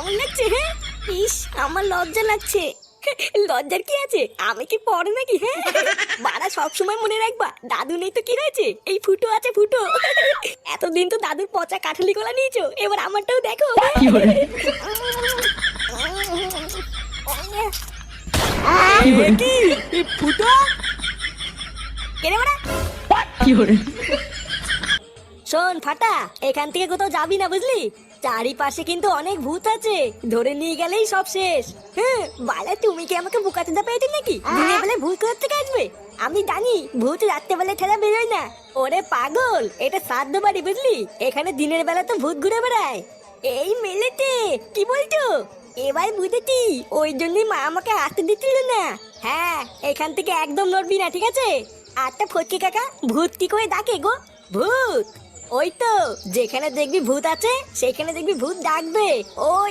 কেমন লাগছে? হ্যাঁ, ইস আমার লজ্জা লাগছে। লজ্জার কি আছে? আমি কি পড় নাকি? হ্যাঁ, বাড়া সবসময় মনে রাখবা, দাদু নেই তো কি হয়েছে, এই ফুটো আছে ফুটো। এতদিন তো দাদুর পচা কাঠালি গলা নিয়েছো, এবার আমারটাও দেখো। কি ফুটো? কেনে বাড়া? শোন ফাটা, এখান থেকে কোথাও যাবি না বুঝলি? চারিপাশে কিন্তু অনেক ভূত আছে, ধরে নিয়ে গেলেই সব শেষ। হ্যাঁ, বালা তুমি কি আমাকে বোকাচোদা পেয়েছো নাকি? দিনের বেলায় ভূত কোথা থেকে আসবে? আমি জানি ভূত রাত্রে বেলায় ঠেলা বেরোয় না। ওরে পাগল, এটা শ্রাদ্ধ বাড়ি বুঝলি, এখানে দিনের বেলা তো ভূত ঘুরে বেড়ায়। এই মেলেতে কি বলছো? এবার বুঝেছি, ওই জন্যই মা আমাকে আসতে দিচ্ছিল না। হ্যাঁ, এখান থেকে একদম নড়বি না, ঠিক আছে? আচ্ছা ফটকি কাকা, ভূত কি করে ডাকে গো? ভূত ওই তো, যেখানে দেখবি ভূত আছে সেখানে দেখবি ভূত ডাকবে। ওই